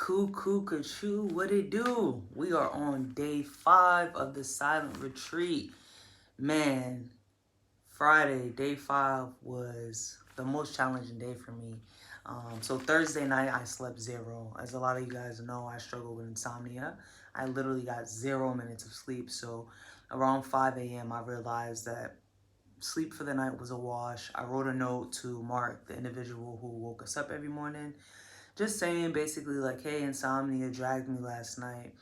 Cuckoo, Kachoo, what it do? We are on day 5 of the silent retreat. Man, Friday, day 5 was the most challenging day for me. So Thursday night, I slept zero. As a lot of you guys know, I struggle with insomnia. I literally got 0 minutes of sleep. So around 5 a.m., I realized that sleep for the night was a wash. I wrote a note to Mark, the individual who woke us up every morning, just saying basically like, hey, insomnia dragged me last night.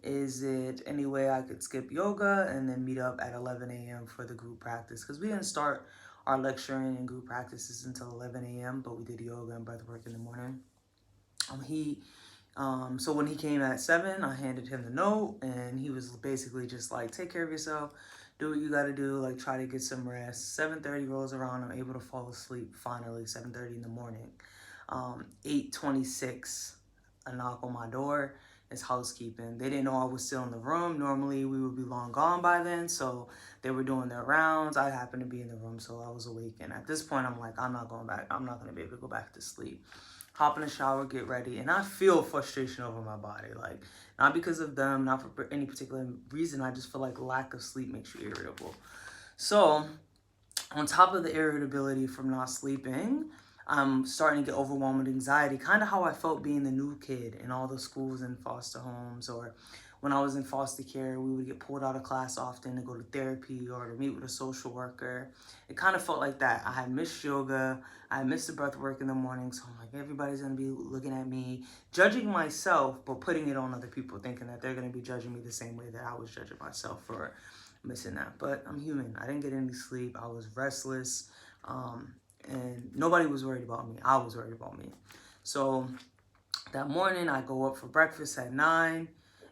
Is it any way I could skip yoga and then meet up at 11 a.m. for the group practice? Because we didn't start our lecturing and group practices until 11 a.m., but we did yoga and breath work in the morning. So when he came at 7, I handed him the note, and he was basically just like, take care of yourself, do what you got to do, like try to get some rest. 7:30 rolls around, I'm able to fall asleep finally, 7:30 in the morning. 8:26, a knock on my door. It's housekeeping. They didn't know I was still in the room. Normally we would be long gone by then, so they were doing their rounds. I happened to be in the room, so I was awake. And at this point, I'm like, I'm not going back. I'm not going to be able to go back to sleep. Hop in the shower, get ready, and I feel frustration over my body. Like, not because of them, not for any particular reason. I just feel like lack of sleep makes you irritable. So, on top of the irritability from not sleeping, I'm starting to get overwhelmed with anxiety, kind of how I felt being the new kid in all the schools and foster homes, or when I was in foster care, we would get pulled out of class often to go to therapy or to meet with a social worker. It kind of felt like that. I had missed yoga, I had missed the breath work in the morning, so I'm like, everybody's gonna be looking at me, judging myself, but putting it on other people, thinking that they're gonna be judging me the same way that I was judging myself for missing that. But I'm human. I didn't get any sleep. I was restless. And nobody was worried about me. I was worried about me. So that morning, I go up for breakfast at 9.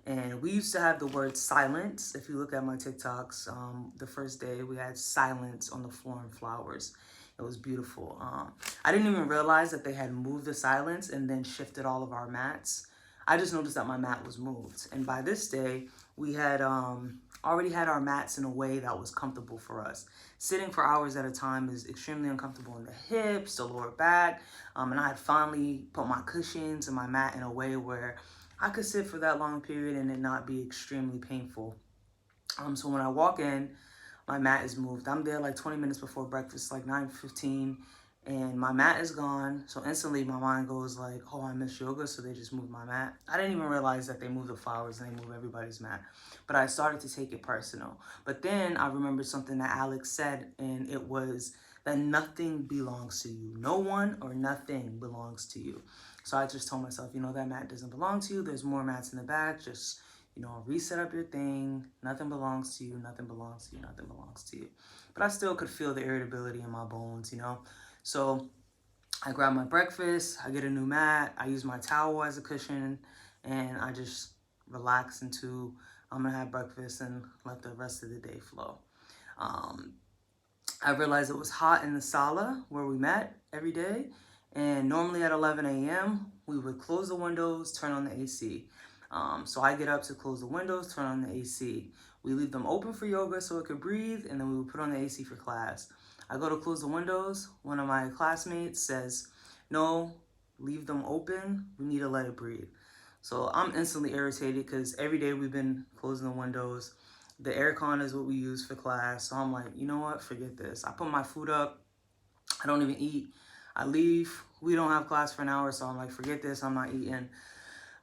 And we used to have the word silence. If you look at my TikToks, the first day we had silence on the floor and flowers. It was beautiful. I didn't even realize that they had moved the silence and then shifted all of our mats. I just noticed that my mat was moved. And by this day, we had already had our mats in a way that was comfortable for us. Sitting for hours at a time is extremely uncomfortable in the hips, the lower back. And I had finally put my cushions and my mat in a way where I could sit for that long period and it not be extremely painful. So when I walk in, my mat is moved. I'm there like 20 minutes before breakfast, like 9:15, and my mat is gone. So instantly my mind goes like, oh, I miss yoga, so they just moved my mat. I didn't even realize that they moved the flowers and they moved everybody's mat. But I started to take it personal. But then I remembered something that Alex said, and it was that nothing belongs to you. No one or nothing belongs to you. So I just told myself, that mat doesn't belong to you. There's more mats in the back. Just reset up your thing. Nothing belongs to you. Nothing belongs to you. Nothing belongs to you. But I still could feel the irritability in my bones. So I grab my breakfast. I get a new mat. I use my towel as a cushion. And I just relax into, I'm going to have breakfast and let the rest of the day flow. I realized it was hot in the sala where we met every day. And normally at 11 a.m., we would close the windows, turn on the AC. So I get up to close the windows, turn on the AC. We leave them open for yoga so it could breathe, and then we would put on the AC for class. I go to close the windows. One of my classmates says, no, leave them open. We need to let it breathe. So I'm instantly irritated because every day we've been closing the windows. The aircon is what we use for class. So I'm like, you know what? Forget this. I put my food up. I don't even eat. I leave. We don't have class for an hour. So I'm like, forget this. I'm not eating.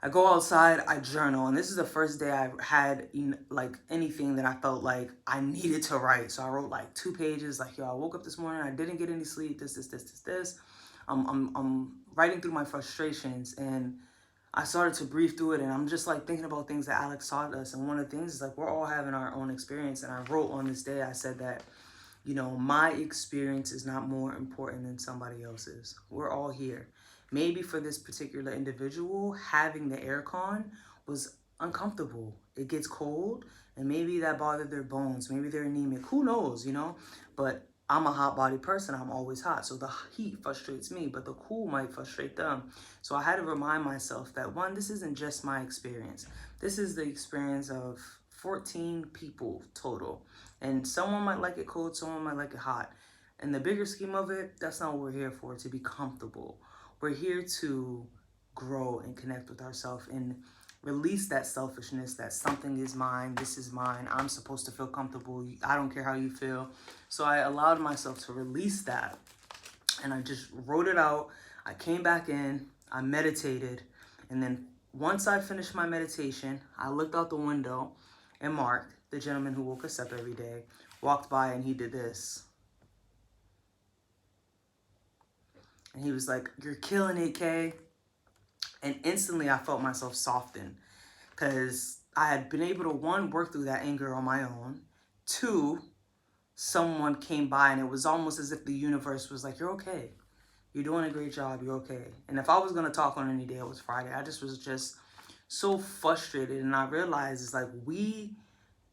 I go outside, I journal, and this is the first day I had like anything that I felt like I needed to write. So I wrote like 2 pages, like, yo, I woke up this morning, I didn't get any sleep, this. I'm writing through my frustrations, and I started to breathe through it, and I'm just like thinking about things that Alex taught us. And one of the things is like, we're all having our own experience. And I wrote on this day, I said that, my experience is not more important than somebody else's. We're all here. Maybe for this particular individual, having the aircon was uncomfortable. It gets cold, and maybe that bothered their bones. Maybe they're anemic. Who knows? But I'm a hot body person. I'm always hot. So the heat frustrates me, but the cool might frustrate them. So I had to remind myself that, one, this isn't just my experience. This is the experience of 14 people total. And someone might like it cold, someone might like it hot. In the bigger scheme of it, that's not what we're here for, to be comfortable. We're here to grow and connect with ourselves and release that selfishness that something is mine, this is mine, I'm supposed to feel comfortable, I don't care how you feel. So I allowed myself to release that, and I just wrote it out. I came back in, I meditated, and then once I finished my meditation, I looked out the window, and Mark, the gentleman who woke us up every day, walked by and he did this. And he was like, "You're killing it, Kay." And instantly I felt myself soften, because I had been able to, one, work through that anger on my own. Two, someone came by and it was almost as if the universe was like, "You're okay. You're doing a great job. You're okay." And if I was going to talk on any day, it was Friday. I just was so frustrated. And I realized it's like we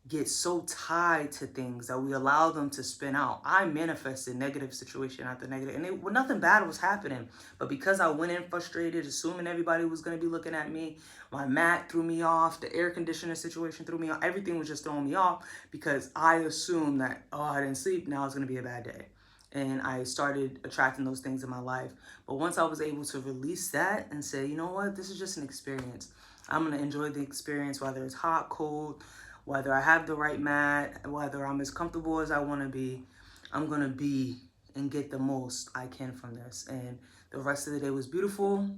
get so tied to things that we allow them to spin out. I manifested negative situation after negative, and nothing bad was happening. But because I went in frustrated, assuming everybody was going to be looking at me, my mat threw me off, the air conditioner situation threw me off, everything was just throwing me off because I assumed that, oh, I didn't sleep, now it's going to be a bad day. And I started attracting those things in my life. But once I was able to release that and say, you know what, this is just an experience. I'm going to enjoy the experience, whether it's hot, cold, whether I have the right mat, whether I'm as comfortable as I want to be, I'm going to be and get the most I can from this. And the rest of the day was beautiful.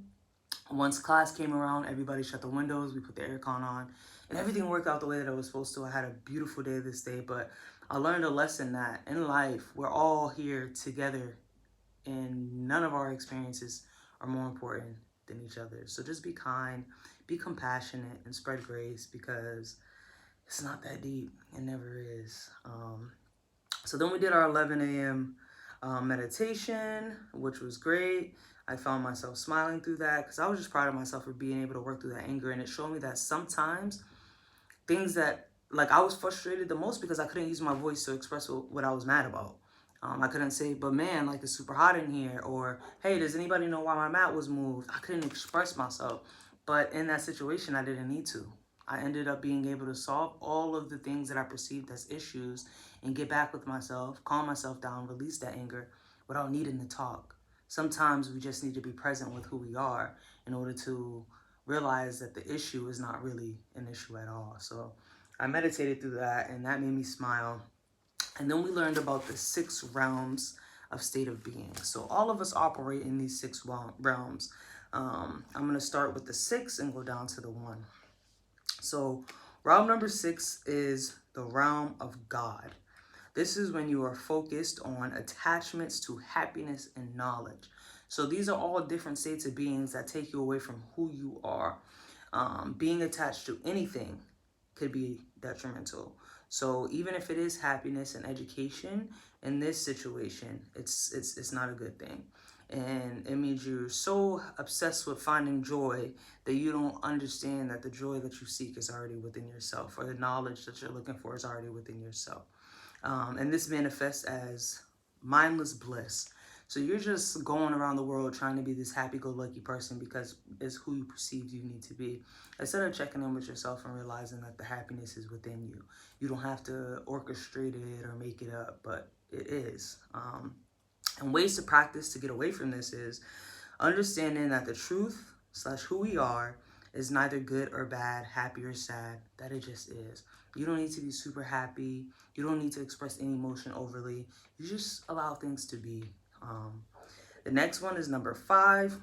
Once class came around, everybody shut the windows, we put the aircon on, and everything worked out the way that it was supposed to. I had a beautiful day this day, but I learned a lesson that in life, we're all here together, and none of our experiences are more important than each other. So just be kind, be compassionate, and spread grace, because it's not that deep. It never is. So then we did our 11 a.m. Meditation, which was great. I found myself smiling through that because I was just proud of myself for being able to work through that anger. And it showed me that sometimes things that, like, I was frustrated the most because I couldn't use my voice to express what I was mad about. I couldn't say, "But man, like, it's super hot in here," or, "Hey, does anybody know why my mat was moved?" I couldn't express myself. But in that situation, I didn't need to. I ended up being able to solve all of the things that I perceived as issues and get back with myself, calm myself down, release that anger without needing to talk. Sometimes we just need to be present with who we are in order to realize that the issue is not really an issue at all. So I meditated through that, and that made me smile. And then we learned about the 6 realms of state of being. So all of us operate in these 6 realms. I'm going to start with the 6 and go down to the 1. So realm number 6 is the realm of God. This is when you are focused on attachments to happiness and knowledge. So these are all different states of beings that take you away from who you are. Being attached to anything could be detrimental. So even if it is happiness and education, in this situation, it's not a good thing. And it means you're so obsessed with finding joy that you don't understand that the joy that you seek is already within yourself, or the knowledge that you're looking for is already within yourself. And this manifests as mindless bliss. So you're just going around the world trying to be this happy-go-lucky person because it's who you perceive you need to be, instead of checking in with yourself and realizing that the happiness is within you. You don't have to orchestrate it or make it up, but it is. And ways to practice to get away from this is understanding that the truth / who we are is neither good or bad, happy or sad, that it just is. You don't need to be super happy. You don't need to express any emotion overly. You just allow things to be. The next one is number 5,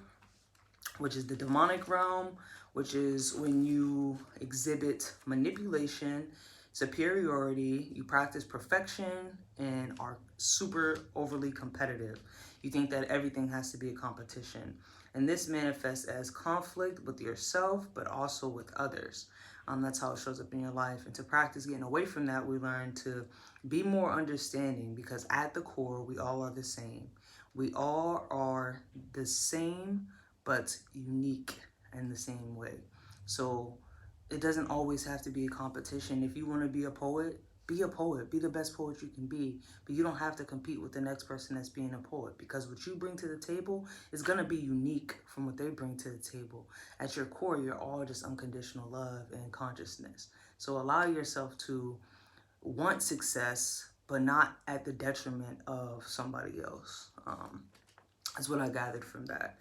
which is the demonic realm, which is when you exhibit manipulation, superiority, you practice perfection, and are super overly competitive. You think that everything has to be a competition. And this manifests as conflict with yourself, but also with others. That's how it shows up in your life. And to practice getting away from that, we learn to be more understanding, because at the core, we all are the same. We all are the same, but unique in the same way. So it doesn't always have to be a competition. If you want to be a poet, be the best poet you can be, but you don't have to compete with the next person that's being a poet, because what you bring to the table is going to be unique from what they bring to the table. At your core, you're all just unconditional love and consciousness. So allow yourself to want success, but not at the detriment of somebody else. That's what I gathered from that.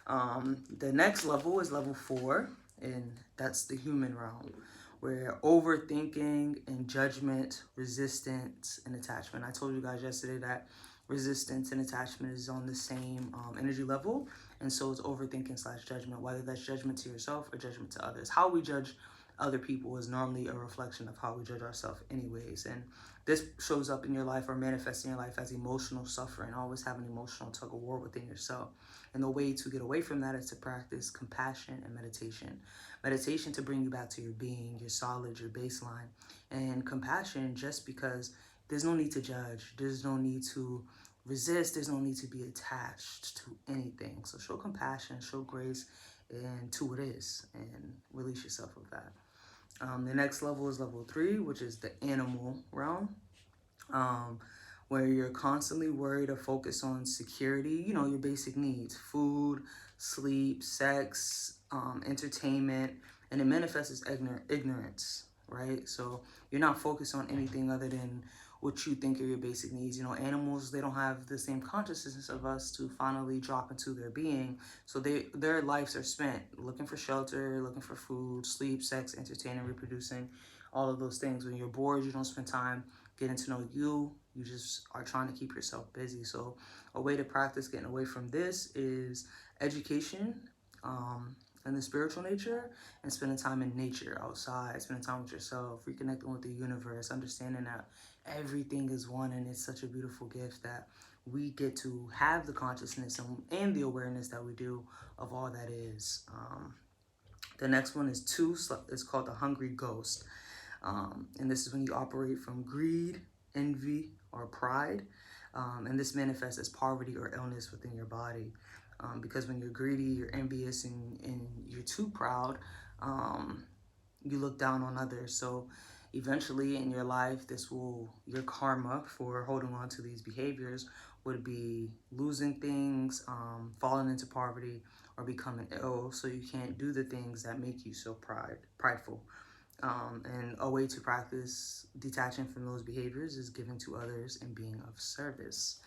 The next level is level 4, and that's the human realm, where overthinking and judgment, resistance, and attachment. I told you guys yesterday that resistance and attachment is on the same energy level, and so it's overthinking slash judgment, whether that's judgment to yourself or judgment to others. How we judge other people is normally a reflection of how we judge ourselves anyways, and this shows up in your life or manifests in your life as emotional suffering. Always have an emotional tug of war within yourself, and the way to get away from that is to practice compassion and meditation. Meditation to bring you back to your being, your solid, your baseline, and compassion just because there's no need to judge, there's no need to resist, there's no need to be attached to anything. So show compassion, show grace, and to what is, and release yourself of that. The next level is level 3, which is the animal realm, where you're constantly worried or focused on security, you know, your basic needs, food, sleep, sex, entertainment, and it manifests as ignorance, right? So you're not focused on anything other than what you think are your basic needs. You know, animals, they don't have the same consciousness of us to finally drop into their being. So their lives are spent looking for shelter, looking for food, sleep, sex, entertaining, reproducing, all of those things. When you're bored, you don't spend time getting to know you. You just are trying to keep yourself busy. So a way to practice getting away from this is education, and the spiritual nature, and spending time in nature, outside, spending time with yourself, reconnecting with the universe, understanding that everything is one, and it's such a beautiful gift that we get to have the consciousness and the awareness that we do of all that is. The next one is 2. It's called the hungry ghost. And this is when you operate from greed, envy, or pride. And this manifests as poverty or illness within your body. Because when you're greedy, you're envious, and you're too proud, you look down on others. So eventually in your life, your karma for holding on to these behaviors would be losing things, falling into poverty, or becoming ill, so you can't do the things that make you so prideful. And a way to practice detaching from those behaviors is giving to others and being of service.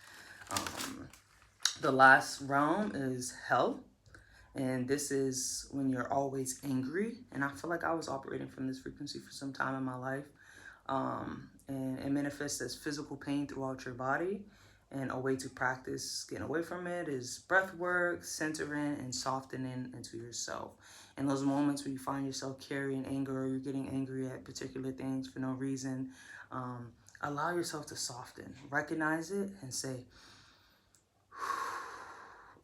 The last realm is hell. And this is when you're always angry. And I feel like I was operating from this frequency for some time in my life. And it manifests as physical pain throughout your body. And a way to practice getting away from it is breath work, centering, and softening into yourself. In those moments where you find yourself carrying anger, or you're getting angry at particular things for no reason, allow yourself to soften. Recognize it and say,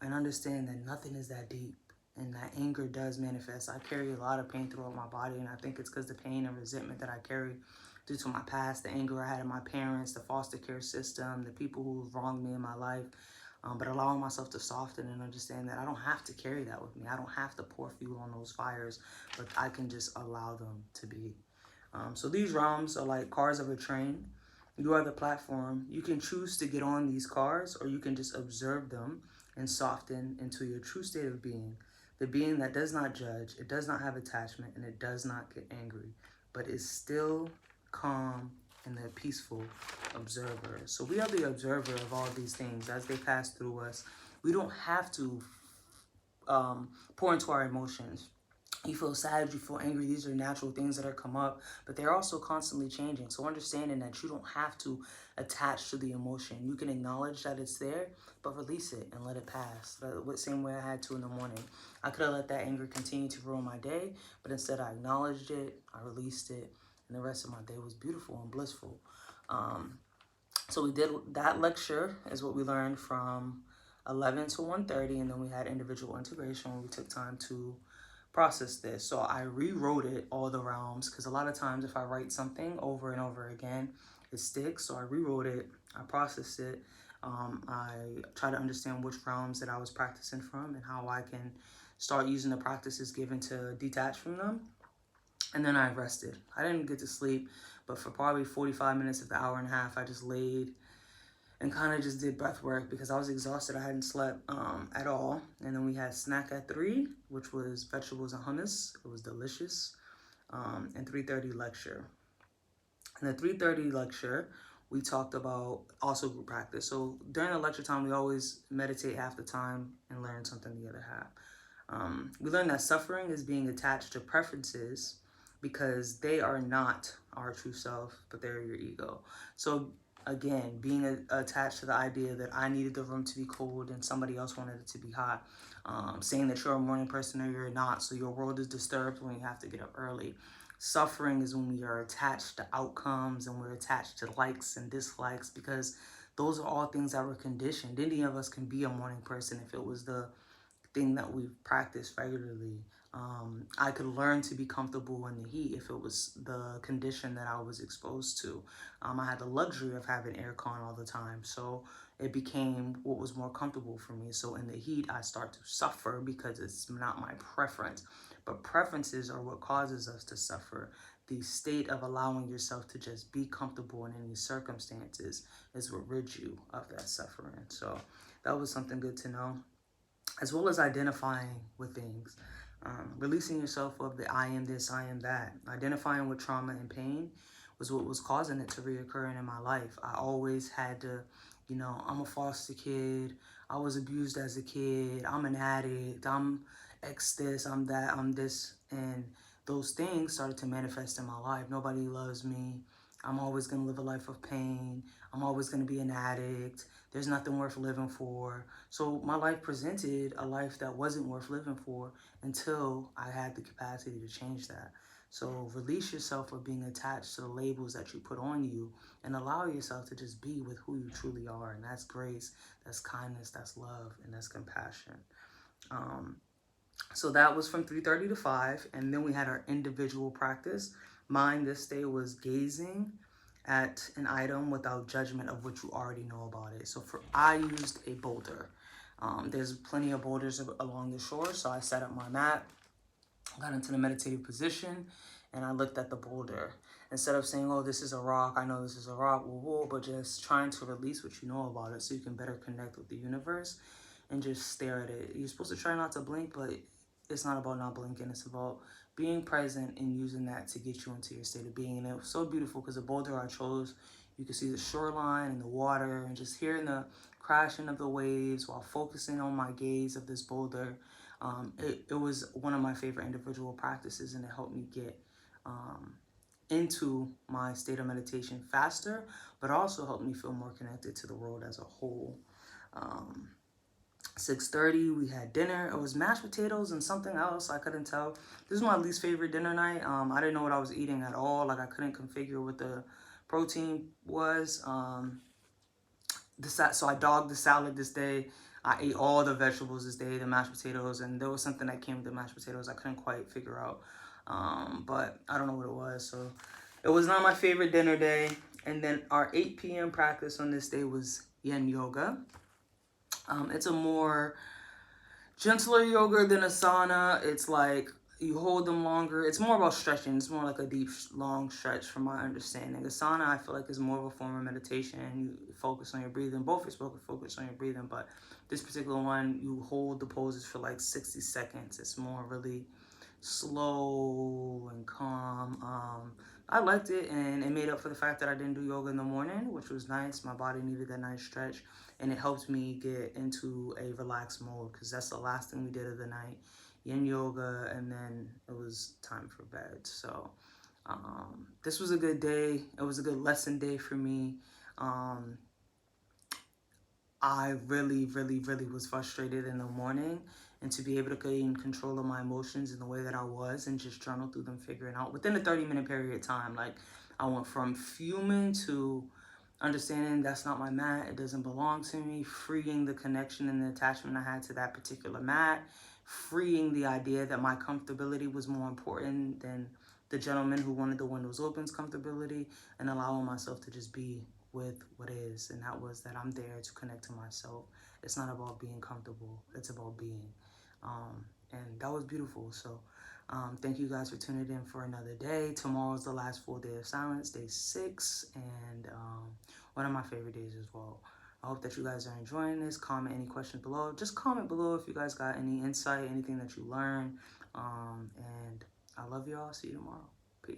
and understand that nothing is that deep, and that anger does manifest. I carry a lot of pain throughout my body, and I think it's because the pain and resentment that I carry due to my past, the anger I had in my parents, the foster care system, the people who wronged me in my life. But allowing myself to soften and understand that I don't have to carry that with me. I don't have to pour fuel on those fires, but I can just allow them to be. So these realms are like cars of a train. You are the platform. You can choose to get on these cars, or you can just observe them and soften into your true state of being. The being that does not judge, it does not have attachment, and it does not get angry, but is still calm and the peaceful observer. So we are the observer of all these things as they pass through us. We don't have to pour into our emotions. You feel sad, you feel angry, these are natural things that are come up, but they're also constantly changing. So understanding that you don't have to attach to the emotion. You can acknowledge that it's there, but release it and let it pass. The same way I had to in the morning. I could have let that anger continue to ruin my day, but instead I acknowledged it, I released it, and the rest of my day was beautiful and blissful. So we did that lecture is what we learned from 11 to 1:30, and then we had individual integration where we took time to process this. So I rewrote it, all the realms, because a lot of times if I write something over and over again, it sticks. So I rewrote it, I processed it, I try to understand which realms that I was practicing from and how I can start using the practices given to detach from them. And then I rested. I didn't get to sleep, but for probably 45 minutes of the hour and a half, I just laid and kind of just did breath work because I was exhausted. I hadn't slept at all. And then we had snack at 3, which was vegetables and hummus. It was delicious. And 3:30 lecture. And the 3:30 lecture we talked about also group practice. So during the lecture time, we always meditate half the time and learn something the other half. We learned that suffering is being attached to preferences because they are not our true self, but they're your ego. So again, being attached to the idea that I needed the room to be cold and somebody else wanted it to be hot. Saying that you're a morning person or you're not, so your world is disturbed when you have to get up early. Suffering is when we are attached to outcomes and we're attached to likes and dislikes, because those are all things that were conditioned. Any of us can be a morning person if it was the thing that we practice regularly. I could learn to be comfortable in the heat if it was the condition that I was exposed to. I had the luxury of having aircon all the time, so it became what was more comfortable for me. So in the heat, I start to suffer because it's not my preference. But preferences are what causes us to suffer. The state of allowing yourself to just be comfortable in any circumstances is what rids you of that suffering. So that was something good to know, as well as identifying with things. Releasing yourself of the I am this, I am that. Identifying with trauma and pain was what was causing it to reoccur in my life. I always had to, I'm a foster kid. I was abused as a kid. I'm an addict. I'm X this, I'm that, I'm this. And those things started to manifest in my life. Nobody loves me. I'm always going to live a life of pain. I'm always going to be an addict. There's nothing worth living for. So my life presented a life that wasn't worth living for until I had the capacity to change that. So release yourself of being attached to the labels that you put on you and allow yourself to just be with who you truly are. And that's grace, that's kindness, that's love, and that's compassion. So that was from 3:30 to 5. And then we had our individual practice. Mine this day was gazing at an item without judgment of what you already know about it. So I used a boulder. There's plenty of boulders along the shore, so I set up my mat, got into the meditative position, and I looked at the boulder. Instead of saying, oh, this is a rock, I know this is a rock, whoa, but just trying to release what you know about it so you can better connect with the universe and just stare at it. You're supposed to try not to blink, but it's not about not blinking. It's about being present and using that to get you into your state of being. And it was so beautiful because the boulder I chose, you could see the shoreline and the water and just hearing the crashing of the waves while focusing on my gaze of this boulder. It was one of my favorite individual practices, and it helped me get into my state of meditation faster, but also helped me feel more connected to the world as a whole. 6:30, we had dinner. It was mashed potatoes and something else. I couldn't tell. This is my least favorite dinner night. I didn't know what I was eating at all. Like, I couldn't configure what the protein was. So I dogged the salad this day. I ate all the vegetables this day, the mashed potatoes, and there was something that came with the mashed potatoes I couldn't quite figure out. But I don't know what it was. So it was not my favorite dinner day. And then our 8 p.m. practice on this day was yin yoga. It's a more gentler yoga than asana. It's like you hold them longer. It's more about stretching. It's more like a deep, long stretch from my understanding. Asana, I feel like, is more of a form of meditation. You focus on your breathing. Both are supposed to focus on your breathing, but this particular one, you hold the poses for like 60 seconds. It's more really slow and calm. I liked it, and it made up for the fact that I didn't do yoga in the morning, which was nice. My body needed that nice stretch, and it helped me get into a relaxed mode because that's the last thing we did of the night. Yin yoga, and then it was time for bed. So this was a good day. It was a good lesson day for me. I really, really, really was frustrated in the morning, and to be able to gain control of my emotions in the way that I was and just journal through them, figuring out within a 30-minute period of time. Like, I went from fuming to understanding that's not my mat, it doesn't belong to me, freeing the connection and the attachment I had to that particular mat, freeing the idea that my comfortability was more important than the gentleman who wanted the windows open's comfortability, and allowing myself to just be with what is. And that was that I'm there to connect to myself. It's not about being comfortable, it's about being. And that was beautiful. So thank you guys for tuning in for another day. Tomorrow's the last full day of silence, day 6, and one of my favorite days as well. I hope that you guys are enjoying this. Comment any questions below. Just comment below if you guys got any insight, anything that you learned. And I love y'all. See you tomorrow.